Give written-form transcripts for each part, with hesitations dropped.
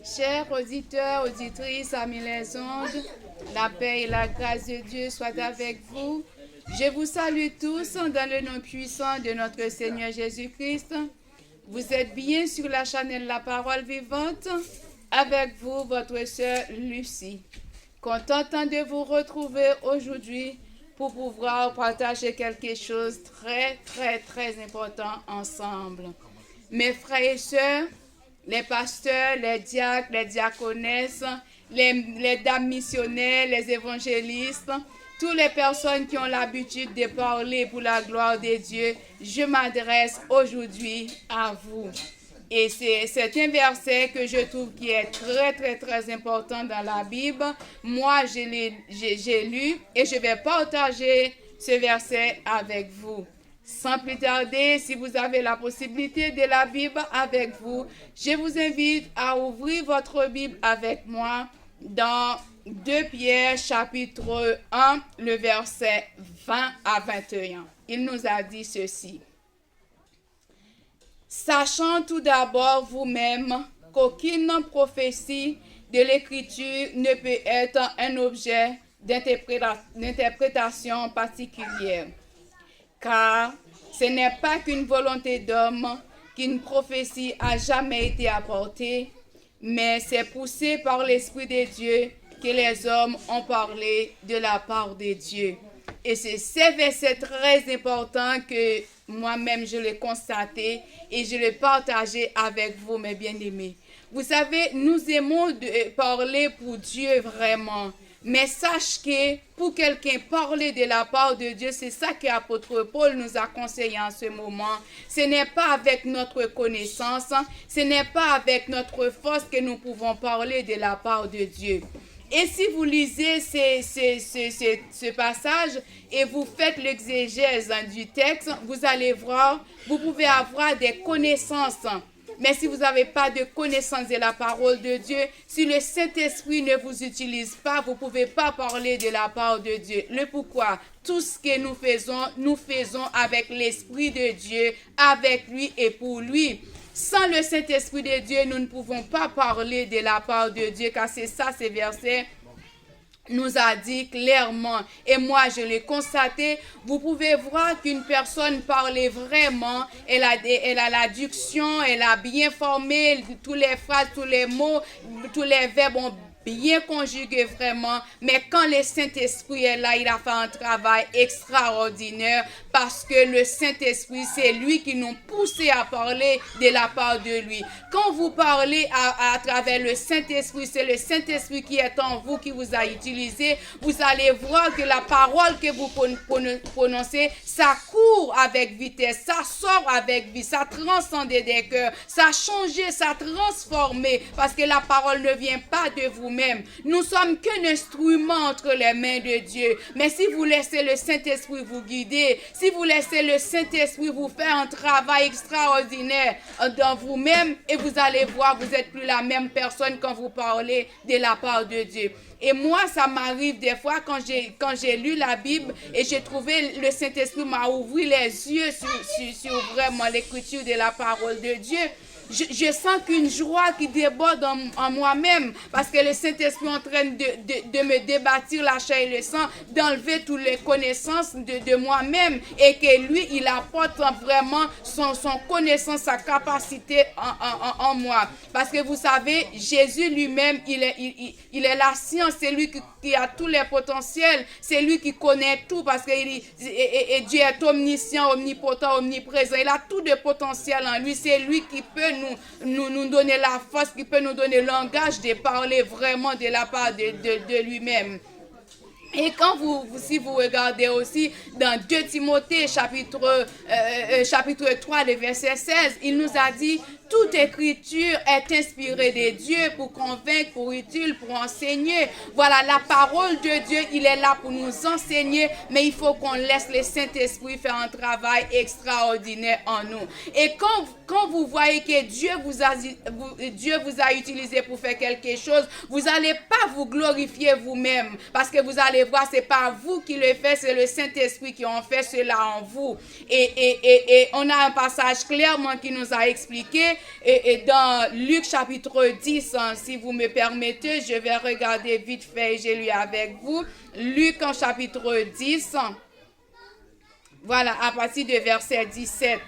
Chers auditeurs, auditrices, amis les ondes, la paix et la grâce de Dieu soient avec vous. Je vous salue tous dans le nom puissant de notre Seigneur Jésus-Christ. Vous êtes bien sur la chaîne La Parole Vivante. Avec vous, votre sœur Lucie. Contente de vous retrouver aujourd'hui pour pouvoir partager quelque chose de très important ensemble. Mes frères et sœurs, les pasteurs, les diacres, les diaconesses, les dames missionnaires, les évangélistes, toutes les personnes qui ont l'habitude de parler pour la gloire de Dieu, je m'adresse aujourd'hui à vous. Et c'est un verset que je trouve qui est très important dans la Bible. Moi, j'ai lu et je vais partager ce verset avec vous. Sans plus tarder, si vous avez la possibilité de la Bible avec vous, je vous invite à ouvrir votre Bible avec moi dans 2 Pierre chapitre 1, le verset 20 à 21. Il nous a dit ceci. Sachant tout d'abord vous-même qu'aucune prophétie de l'Écriture ne peut être un objet d'interprétation particulière. Car ce n'est pas qu'une volonté d'homme qu'une prophétie a jamais été apportée, mais c'est poussé par l'Esprit de Dieu que les hommes ont parlé de la part de Dieu. Et c'est ce verset très important que moi-même je l'ai constaté et je l'ai partagé avec vous, mes bien-aimés. Vous savez, nous aimons parler pour Dieu vraiment. Mais sache que pour quelqu'un parler de la part de Dieu, c'est ça que l'apôtre Paul nous a conseillé en ce moment. Ce n'est pas avec notre connaissance, ce n'est pas avec notre force que nous pouvons parler de la part de Dieu. Et si vous lisez ce passage et vous faites l'exégèse du texte, vous allez voir, vous pouvez avoir des connaissances. Mais si vous n'avez pas de connaissance de la parole de Dieu, si le Saint-Esprit ne vous utilise pas, vous ne pouvez pas parler de la part de Dieu. Le pourquoi? Tout ce que nous faisons avec l'Esprit de Dieu, avec lui et pour lui. Sans le Saint-Esprit de Dieu, nous ne pouvons pas parler de la part de Dieu, car c'est ça, ces versets nous a dit clairement, et moi je l'ai constaté. Vous pouvez voir qu'une personne parle vraiment, elle a la diction, elle a bien formé tous les phrases, tous les mots, tous les verbes ont bien conjugué vraiment, mais quand le Saint-Esprit est là, il a fait un travail extraordinaire parce que le Saint-Esprit, c'est lui qui nous pousse à parler de la part de lui. Quand vous parlez à travers le Saint-Esprit, c'est le Saint-Esprit qui est en vous, qui vous a utilisé, vous allez voir que la parole que vous prononcez, ça court avec vitesse, ça sort avec vie, ça transcende des cœurs, ça change, ça transforme, parce que la parole ne vient pas de vous-même. Nous sommes qu'un instrument entre les mains de Dieu. Mais si vous laissez le Saint-Esprit vous guider, si vous laissez le Saint-Esprit vous faire un travail extraordinaire dans vous-même, et vous allez voir, vous n'êtes plus la même personne quand vous parlez de la part de Dieu. Et moi, ça m'arrive des fois quand j'ai lu la Bible et j'ai trouvé le Saint-Esprit m'a ouvert les yeux sur vraiment l'écriture de la parole de Dieu. Je sens qu'une joie qui déborde en moi-même parce que le Saint-Esprit est en train de me débâtir la chair et le sang, d'enlever toutes les connaissances de moi-même et que lui, il apporte vraiment son connaissance, sa capacité en moi. Parce que vous savez, Jésus lui-même, il est la science, c'est lui qui a tous les potentiels, c'est lui qui connaît tout parce que Dieu est omniscient, omnipotent, omniprésent, il a tout de potentiel en lui, c'est lui qui peut nous donner la force, qui peut nous donner le langage de parler vraiment de la part de lui-même. Et quand si vous regardez aussi dans 2 Timothée chapitre 3, le verset 16, il nous a dit toute écriture est inspirée de Dieu pour convaincre, pour utile, pour enseigner. Voilà, la parole de Dieu, il est là pour nous enseigner, mais il faut qu'on laisse le Saint-Esprit faire un travail extraordinaire en nous. Et quand vous voyez que Dieu vous a utilisé pour faire quelque chose, vous n'allez pas vous glorifier vous-même, parce que vous allez voir, c'est pas vous qui le faites, c'est le Saint-Esprit qui en fait cela en vous. Et on a un passage clairement qui nous a expliqué et dans Luc chapitre 10, si vous me permettez, je vais regarder vite fait et je lis avec vous. Luc en chapitre 10, voilà, à partir de verset 17.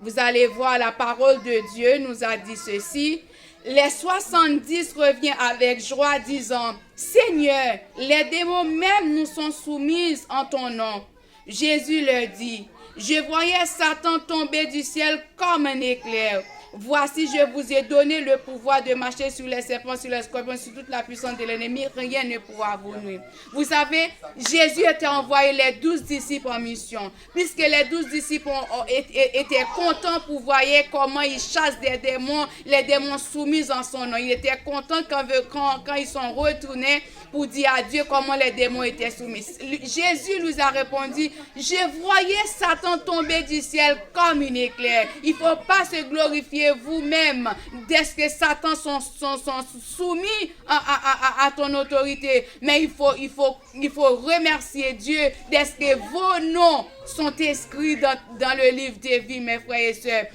Vous allez voir, la parole de Dieu nous a dit ceci. Les 70 reviennent avec joie, disant, Seigneur, les démons même nous sont soumises en ton nom. Jésus leur dit, je voyais Satan tomber du ciel comme un éclair. Voici, je vous ai donné le pouvoir de marcher sur les serpents, sur les scorpions, sur toute la puissance de l'ennemi. Rien ne pourra vous nuire. Vous savez, Jésus était envoyé les 12 disciples en mission. Puisque les 12 disciples étaient contents pour voir comment ils chassent des démons, les démons soumis en son nom. Ils étaient contents quand ils sont retournés pour dire à Dieu comment les démons étaient soumis. Jésus nous a répondu, je voyais Satan tomber du ciel comme une éclair. Il ne faut pas se glorifier vous-même dès que Satan sont soumis à ton autorité, mais il faut remercier Dieu dès que vos noms sont inscrits dans le livre des vies, mes frères et sœurs.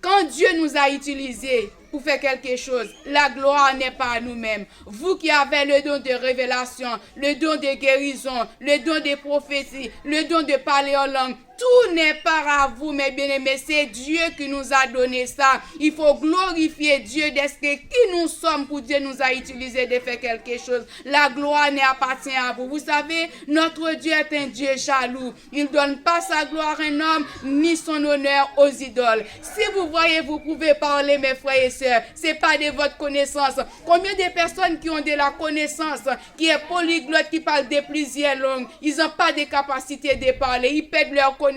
Quand Dieu nous a utilisés pour faire quelque chose, la gloire n'est pas à nous-mêmes. Vous qui avez le don de révélation, le don de guérison, le don de prophétie, le don de parler en langue, tout n'est pas à vous, mes bien-aimés. C'est Dieu qui nous a donné ça. Il faut glorifier Dieu dès que qui nous sommes pour Dieu nous a utilisé de faire quelque chose. La gloire n'appartient à vous. Vous savez, notre Dieu est un Dieu jaloux. Il ne donne pas sa gloire à un homme, ni son honneur aux idoles. Si vous voyez, vous pouvez parler, mes frères et sœurs. C'est pas de votre connaissance. Combien de personnes qui ont de la connaissance, qui est polyglotte, qui parlent de plusieurs langues, ils n'ont pas de capacité de parler. Ils perdent leur connaissance.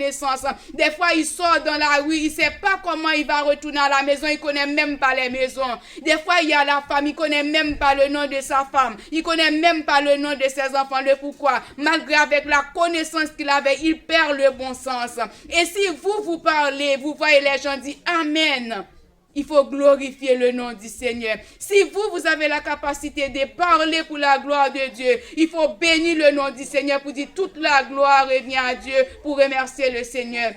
Des fois, il sort dans la rue, il ne sait pas comment il va retourner à la maison, il ne connaît même pas les maisons. Des fois, il y a la femme, il ne connaît même pas le nom de sa femme, il ne connaît même pas le nom de ses enfants, le pourquoi. Malgré avec la connaissance qu'il avait, il perd le bon sens. Et si vous parlez, vous voyez les gens dire Amen. Il faut glorifier le nom du Seigneur. Si vous avez la capacité de parler pour la gloire de Dieu, il faut bénir le nom du Seigneur pour dire toute la gloire revient à Dieu, pour remercier le Seigneur.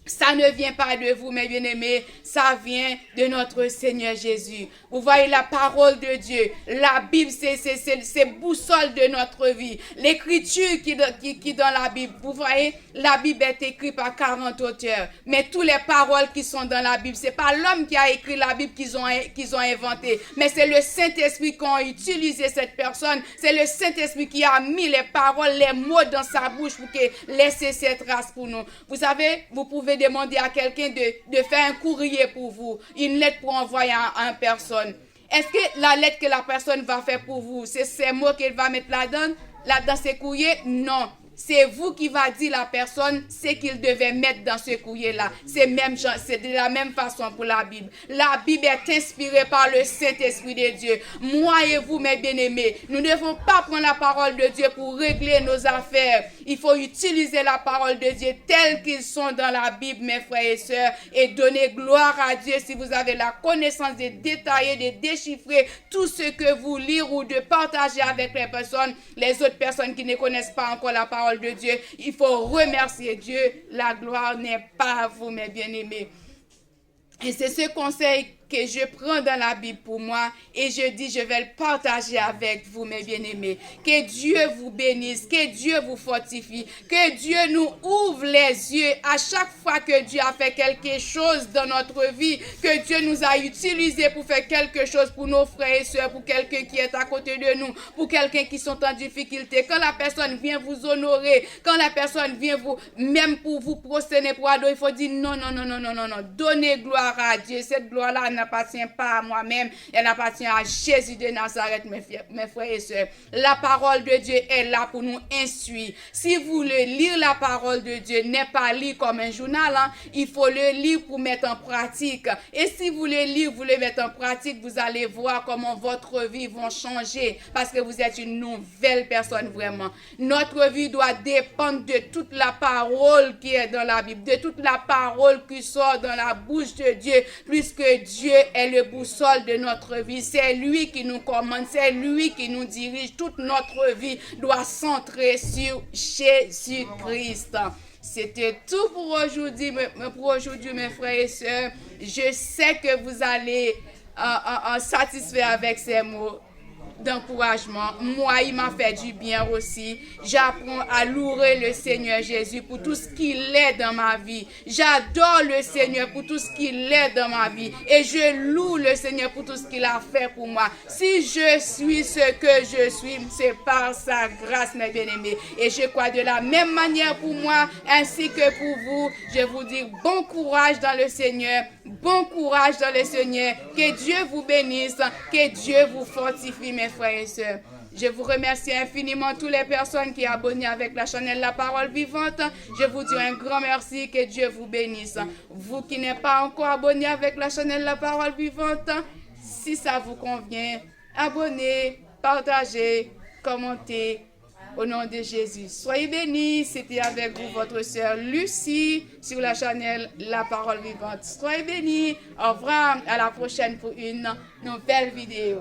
Ça ne vient pas de vous, mes bien-aimés, ça vient de notre Seigneur Jésus. Vous voyez la parole de Dieu, la Bible, c'est boussole de notre vie. L'écriture qui dans la Bible, vous voyez, la Bible est écrite par 40 auteurs, mais toutes les paroles qui sont dans la Bible, c'est pas l'homme qui a écrit la Bible qu'ils ont inventé, mais c'est le Saint-Esprit qui a utilisé cette personne, c'est le Saint-Esprit qui a mis les paroles, les mots dans sa bouche pour laisser cette trace pour nous. Vous savez, vous pouvez demander à quelqu'un de faire un courrier pour vous, une lettre pour envoyer à une personne. Est-ce que la lettre que la personne va faire pour vous, c'est ces mots qu'elle va mettre là-dedans dans ce courrier? Non. C'est vous qui va dire la personne ce qu'il devait mettre dans ce courrier-là. C'est de la même façon pour la Bible. La Bible est inspirée par le Saint-Esprit de Dieu. Moi et vous, mes bien-aimés, nous ne devons pas prendre la parole de Dieu pour régler nos affaires. Il faut utiliser la parole de Dieu telle qu'ils sont dans la Bible, mes frères et sœurs, et donner gloire à Dieu si vous avez la connaissance de détailler, de déchiffrer tout ce que vous lire ou de partager avec les autres personnes qui ne connaissent pas encore la parole de Dieu. Il faut remercier Dieu. La gloire n'est pas à vous, mes bien-aimés. Et c'est ce conseil que je prends dans la Bible pour moi et je dis, je vais le partager avec vous, mes bien-aimés. Que Dieu vous bénisse, que Dieu vous fortifie, que Dieu nous ouvre les yeux à chaque fois que Dieu a fait quelque chose dans notre vie, que Dieu nous a utilisés pour faire quelque chose pour nos frères et sœurs, pour quelqu'un qui est à côté de nous, pour quelqu'un qui sont en difficulté. Quand la personne vient vous honorer, quand la personne vient même pour vous prosterner pour adorer, il faut dire non. Donnez gloire à Dieu. Cette gloire-là n'appartient pas à moi-même, elle appartient à Jésus de Nazareth, mes frères et sœurs. La parole de Dieu est là pour nous instruire. Si vous voulez lire la parole de Dieu, n'est pas lire comme un journal, il faut le lire pour mettre en pratique. Et si vous le lire, vous le mettez en pratique, vous allez voir comment votre vie va changer, parce que vous êtes une nouvelle personne vraiment. Notre vie doit dépendre de toute la parole qui est dans la Bible, de toute la parole qui sort dans la bouche de Dieu, puisque Dieu est le boussole de notre vie. C'est lui qui nous commande, c'est lui qui nous dirige. Toute notre vie doit centrer sur Jésus-Christ. C'était tout pour aujourd'hui, mes frères et sœurs. Je sais que vous allez en satisfaire avec ces mots d'encouragement. Moi, il m'a fait du bien aussi. J'apprends à louer le Seigneur Jésus pour tout ce qu'il est dans ma vie. J'adore le Seigneur pour tout ce qu'il est dans ma vie. Et je loue le Seigneur pour tout ce qu'il a fait pour moi. Si je suis ce que je suis, c'est par sa grâce, mes bien-aimés. Et je crois de la même manière pour moi, ainsi que pour vous. Je vous dis bon courage dans le Seigneur. Bon courage dans le Seigneur. Que Dieu vous bénisse. Que Dieu vous fortifie, mes frères et sœurs. Je vous remercie infiniment toutes les personnes qui abonnent avec la chaîne La Parole Vivante. Je vous dis un grand merci, que Dieu vous bénisse. Vous qui n'êtes pas encore abonné avec la chaîne La Parole Vivante, si ça vous convient, abonnez, partagez, commentez. Au nom de Jésus, soyez bénis. C'était avec vous votre sœur Lucie sur la chaîne La Parole Vivante. Soyez bénis. Au revoir. À la prochaine pour une nouvelle vidéo.